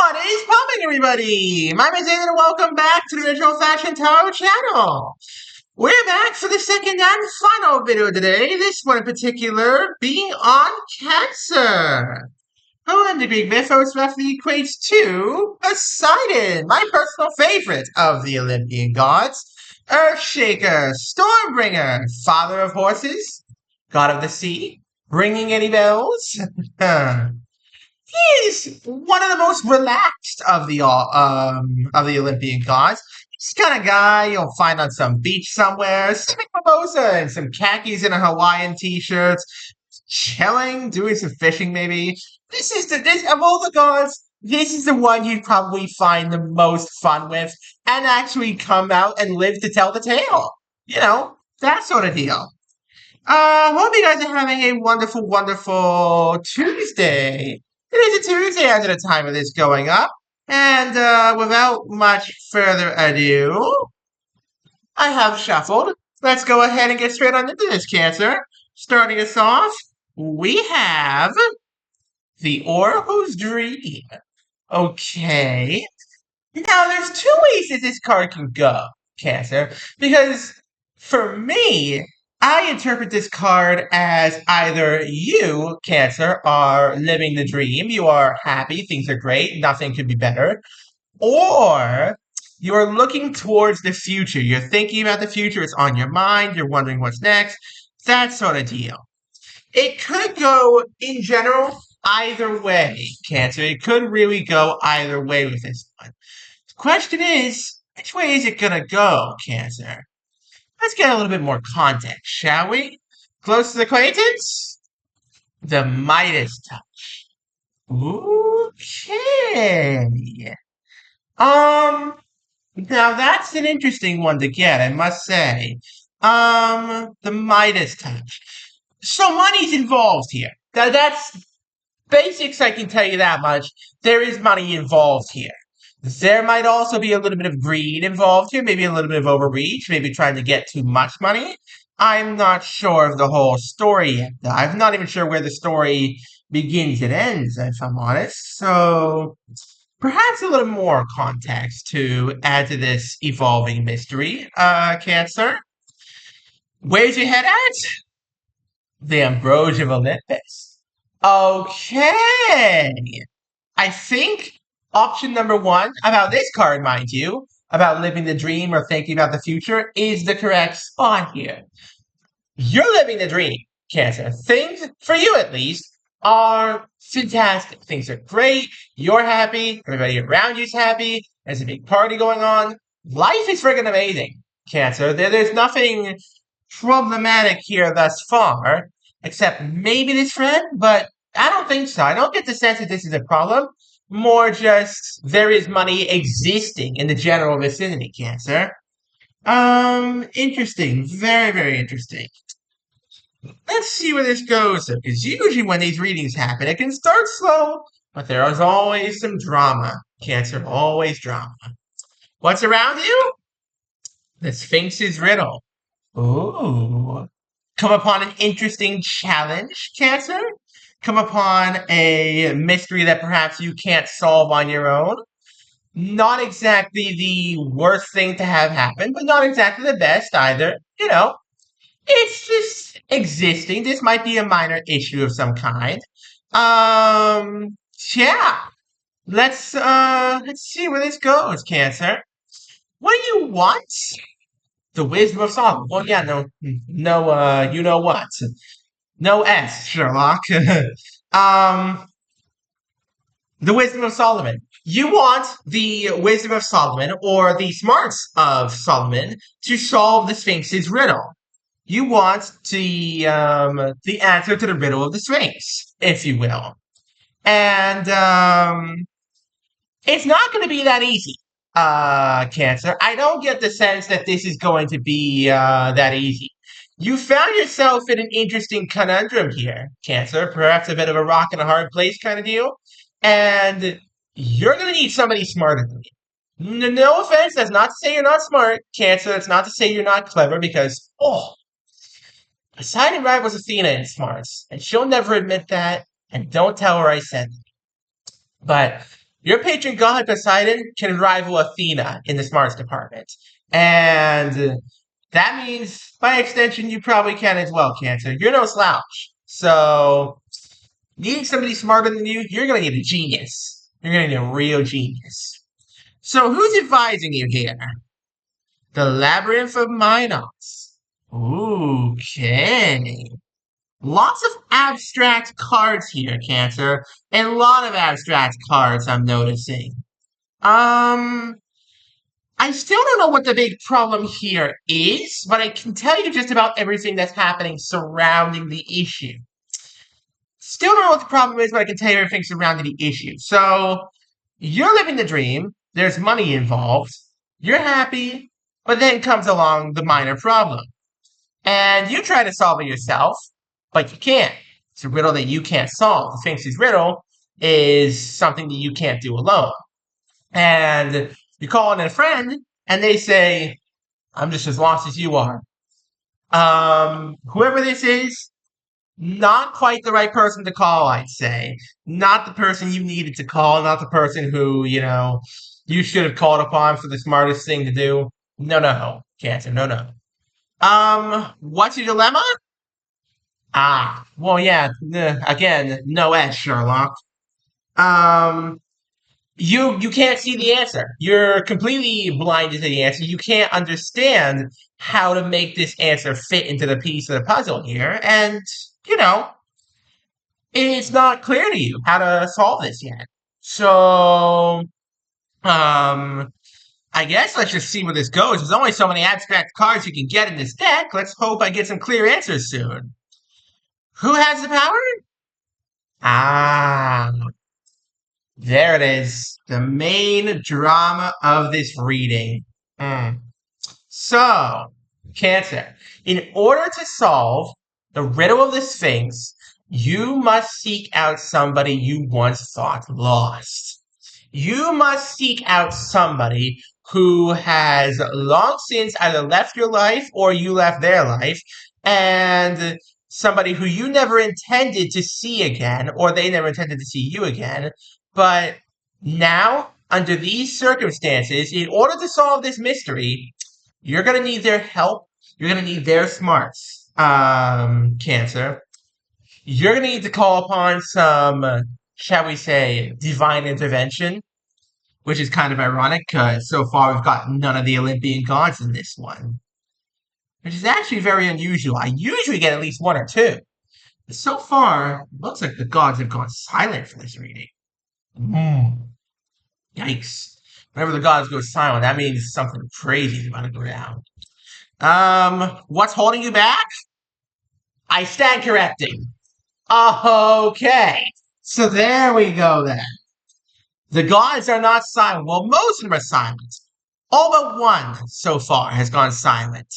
What is popping, everybody? My name is David, and welcome back to the Original Fashion Tarot channel. We're back for the second and final video today, this one in particular being on Cancer. Who in the Greek mythos roughly equates to Poseidon, my personal favorite of the Olympian gods. Earthshaker, Stormbringer, father of horses, god of the sea. Ringing any bells? He's one of the most relaxed of the Olympian gods. He's the kind of guy you'll find on some beach somewhere, sipping mimosa and some khakis and a Hawaiian t-shirt, chilling, doing some fishing maybe. This of all the gods, this is the one you'd probably find the most fun with and actually come out and live to tell the tale. You know, that sort of deal. Hope you guys are having a wonderful, wonderful Tuesday. It is a Tuesday as of the time of this going up. And without much further ado, I have shuffled. Let's go ahead and get straight on into this, Cancer. Starting us off, we have the Oracle's Dream. Okay. Now, there's two ways that this card can go, Cancer. Because for me, I interpret this card as either you, Cancer, are living the dream, you are happy, things are great, nothing could be better, or you're looking towards the future. You're thinking about the future, it's on your mind, you're wondering what's next, that sort of deal. It could go, in general, either way, Cancer. It could really go either way with this one. The question is, which way is it going to go, Cancer? Let's get a little bit more context, shall we? Closest acquaintance? The Midas touch. Okay. Now that's an interesting one to get, I must say. The Midas touch. So money's involved here. That's basics, I can tell you that much. There is money involved here. There might also be a little bit of greed involved here, maybe a little bit of overreach, maybe trying to get too much money. I'm not sure of the whole story yet. I'm not even sure where the story begins and ends, if I'm honest. So perhaps a little more context to add to this evolving mystery, Cancer. Where's your head at? The Ambrosia of Olympus. Okay. I think option number one, about this card, mind you, about living the dream or thinking about the future, is the correct spot here. You're living the dream, Cancer. Things, for you at least, are fantastic. Things are great. You're happy. Everybody around you's happy. There's a big party going on. Life is friggin' amazing, Cancer. There's nothing problematic here thus far, except maybe this friend, but I don't think so. I don't get the sense that this is a problem. More just, there is money existing in the general vicinity, Cancer. Interesting. Very, very interesting. Let's see where this goes, because usually when these readings happen, it can start slow, but there is always some drama, Cancer. Always drama. What's around you? The Sphinx's riddle. Ooh. Come upon an interesting challenge, Cancer? Come upon a mystery that perhaps you can't solve on your own. Not exactly the worst thing to have happen, but not exactly the best either. You know, it's just existing. This might be a minor issue of some kind. Yeah. Let's see where this goes, Cancer. What do you want? The wisdom of Solomon. Well, yeah, you know what? No S, Sherlock. um, the wisdom of Solomon. You want the wisdom of Solomon or the smarts of Solomon to solve the Sphinx's riddle. You want the answer to the riddle of the Sphinx, if you will. And it's not going to be that easy, Cancer. I don't get the sense that this is going to be that easy. You found yourself in an interesting conundrum here, Cancer. Perhaps a bit of a rock and a hard place kind of deal. And you're going to need somebody smarter than you. No offense, that's not to say you're not smart, Cancer. That's not to say you're not clever, because, Poseidon rivals Athena in smarts, and she'll never admit that, and don't tell her I said that. But Your patron god Poseidon can rival Athena in the smarts department. And that means, by extension, you probably can as well, Cancer. You're no slouch. So, needing somebody smarter than you, you're going to need a genius. You're going to need a real genius. So, who's advising you here? The Labyrinth of Minos. Okay. Lots of abstract cards here, Cancer. A lot of abstract cards I'm noticing. Um, I still don't know what the big problem here is, but I can tell you just about everything that's happening surrounding the issue. Still don't know what the problem is, but I can tell you everything surrounding the issue. So, you're living the dream, there's money involved, you're happy, but then comes along the minor problem. And you try to solve it yourself, but you can't. It's a riddle that you can't solve. The Sphinx's riddle is something that you can't do alone. And you call in a friend, and they say, I'm just as lost as you are. Whoever this is, not quite the right person to call, I'd say. Not the person you needed to call, not the person who, you should have called upon for the smartest thing to do. No, no, Cancer, no, no. What's your dilemma? Ah, well, yeah, again, no S, Sherlock. Um, you can't see the answer. You're completely blinded to the answer. You can't understand how to make this answer fit into the piece of the puzzle here, and you know, it's not clear to you how to solve this yet. So, um, I guess let's just see where this goes. There's only so many abstract cards you can get in this deck. Let's hope I get some clear answers soon. Who has the power? Ah, there it is. The main drama of this reading. Mm. So, Cancer, in order to solve the riddle of the Sphinx, you must seek out somebody you once thought lost. You must seek out somebody who has long since either left your life or you left their life, and somebody who you never intended to see again, or they never intended to see you again. But now, under these circumstances, in order to solve this mystery, you're going to need their help. You're going to need their smarts, Cancer. You're going to need to call upon some, shall we say, divine intervention, which is kind of ironic because so far we've got none of the Olympian gods in this one, which is actually very unusual. I usually get at least one or two. But so far, it looks like the gods have gone silent for this reading. Yikes. Whenever the gods go silent, that means something crazy is about to go down. What's holding you back? I stand corrected. Okay. So there we go then. The gods are not silent. Well, most of them are silent. All but one so far has gone silent.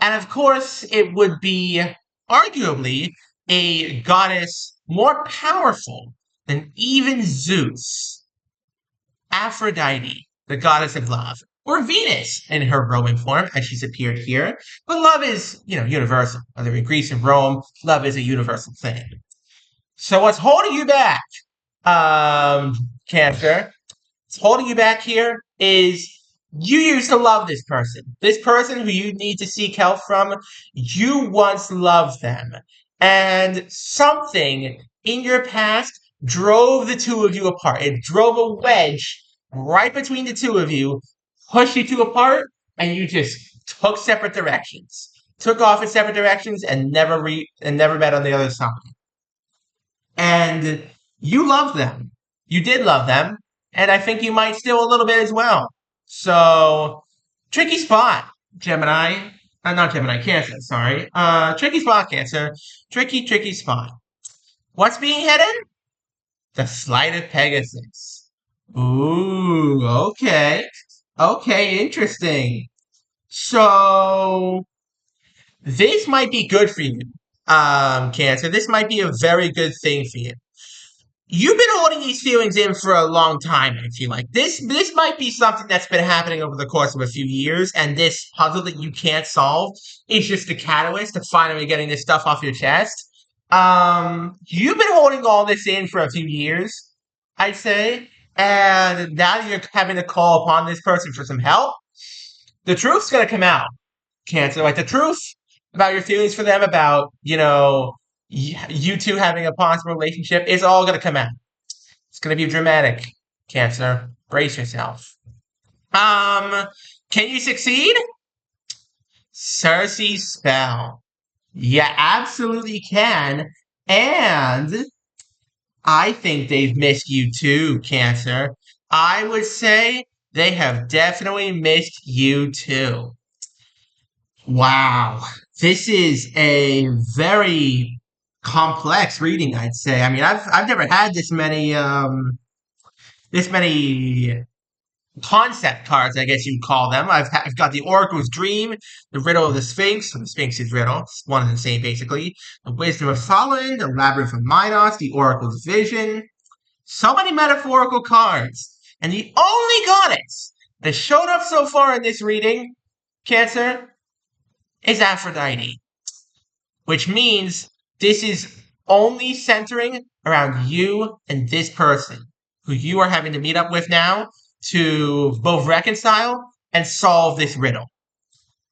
And of course, it would be arguably a goddess more powerful than even Zeus. Aphrodite, the goddess of love, or Venus in her Roman form, as she's appeared here. But love is, universal. Whether in Greece and Rome, love is a universal thing. So what's holding you back, Cancer? What's holding you back here is you used to love this person. This person who you need to seek help from, you once loved them. And something in your past drove the two of you apart. It drove a wedge right between the two of you, pushed you two apart, and you just took separate directions. Took off in separate directions and never met on the other side. And you loved them. You did love them, and I think you might still a little bit as well. So, tricky spot, Gemini. Not Gemini, Cancer, sorry. Tricky spot, Cancer. Tricky spot. What's being hidden? The Sleight of Pegasus. Ooh, okay. Okay, interesting. So, this might be good for you, Cancer. This might be a very good thing for you. You've been holding these feelings in for a long time, I feel like. This might be something that's been happening over the course of a few years, and this puzzle that you can't solve is just the catalyst to finally getting this stuff off your chest. You've been holding all this in for a few years, I'd say, And now that you're having to call upon this person for some help, the truth's going to come out, Cancer. Like the truth about your feelings for them, about, you two having a possible relationship, is all going to come out. It's going to be dramatic, Cancer. Brace yourself. Um, can you succeed? Cersei's spell. You absolutely can. And I think they've missed you too, Cancer. I would say they have definitely missed you too. Wow. This is a very complex reading, I'd say. I mean, I've never had this many concept cards, I guess you'd call them. I've got the Oracle's Dream, the Riddle of the Sphinx, or the Sphinx's Riddle. It's one and the same, basically. The Wisdom of Solomon, the Labyrinth of Minos, the Oracle's Vision. So many metaphorical cards. And the only goddess that showed up so far in this reading, Cancer, is Aphrodite. Which means this is only centering around you and this person, who you are having to meet up with now to both reconcile and solve this riddle.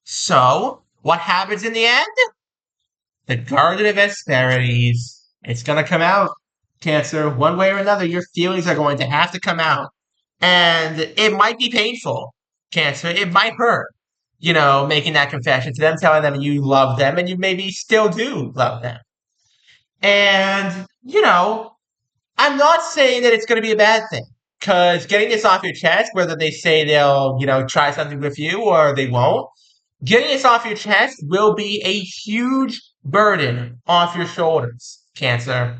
So, what happens in the end? The Garden of Hesperides. It's going to come out, Cancer. One way or another, your feelings are going to have to come out. And it might be painful, Cancer. It might hurt, making that confession to them, telling them you love them, and you maybe still do love them. And, I'm not saying that it's going to be a bad thing. Because getting this off your chest, whether they say they'll, try something with you or they won't, getting this off your chest will be a huge burden off your shoulders, Cancer.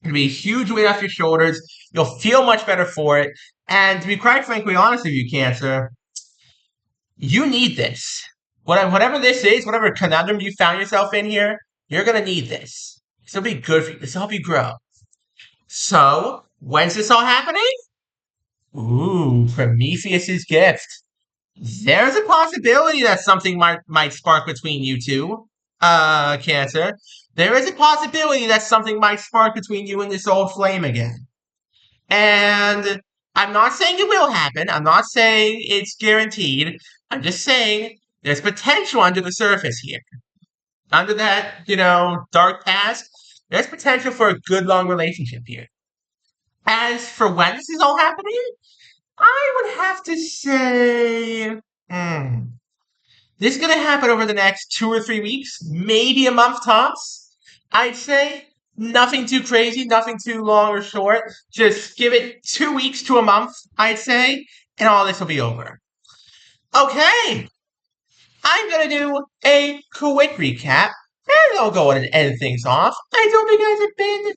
It'll be a huge weight off your shoulders. You'll feel much better for it. And to be quite frankly honest with you, Cancer, you need this. Whatever this is, whatever conundrum you found yourself in here, you're going to need this. This will be good for you. This will help you grow. So, when's this all happening? Ooh, Prometheus's gift. There's a possibility that something might spark between you two, Cancer. There is a possibility that something might spark between you and this old flame again. And I'm not saying it will happen. I'm not saying it's guaranteed. I'm just saying there's potential under the surface here. Under that, dark past, there's potential for a good long relationship here. As for when this is all happening, I would have to say, this is going to happen over the next 2 or 3 weeks, maybe a month tops. I'd say nothing too crazy, nothing too long or short. Just give it 2 weeks to a month, I'd say, and all this will be over. Okay, I'm going to do a quick recap, and I'll go and end things off. I hope you guys have been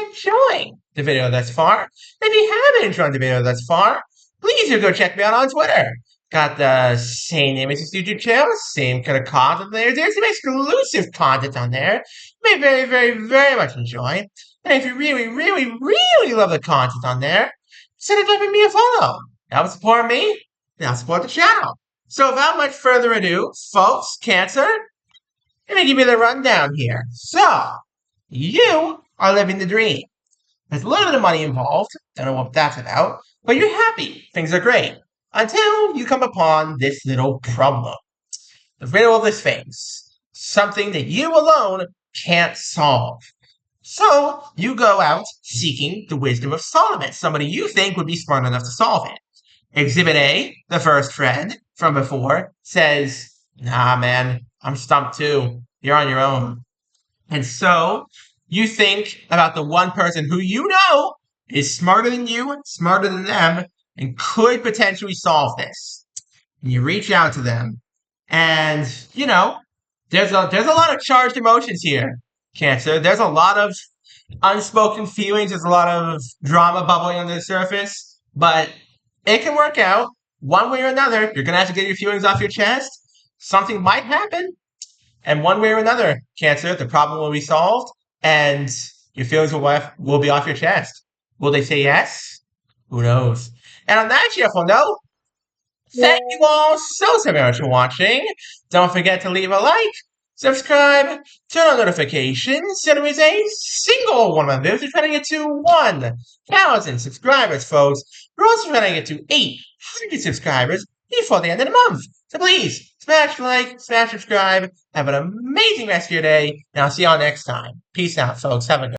enjoying the video thus far. If you haven't enjoyed the video thus far, please do go check me out on Twitter. Got the same name as this YouTube channel, same kind of content there. There's some exclusive content on there you may very, very, very much enjoy. And if you really, really, really love the content on there, consider giving me a follow. That'll support me, that'll support the channel. So without much further ado, folks, Cancer, let me give you the rundown here. So, you are living the dream. There's a little bit of money involved. Don't know what that's about. But you're happy. Things are great. Until you come upon this little problem. The riddle of the Sphinx. Something that you alone can't solve. So you go out seeking the wisdom of Solomon. Somebody you think would be smart enough to solve it. Exhibit A, the first friend from before, says, nah, man, I'm stumped too. You're on your own. And so you think about the one person who you know is smarter than you, smarter than them, and could potentially solve this. And you reach out to them, and, there's a lot of charged emotions here, Cancer. There's a lot of unspoken feelings. There's a lot of drama bubbling under the surface, but it can work out one way or another. You're going to have to get your feelings off your chest. Something might happen, and one way or another, Cancer, the problem will be solved, and your feelings will be off your chest. Will they say yes? Who knows? And on that cheerful note, thank you all so very much for watching. Don't forget to leave a like, subscribe, turn on notifications, so there is a single one of those. We're trying to get to 1,000 subscribers, folks. We're also trying to get to 800 subscribers before the end of the month. So please, smash like, smash subscribe. Have an amazing rest of your day, and I'll see y'all next time. Peace out, folks. Have a good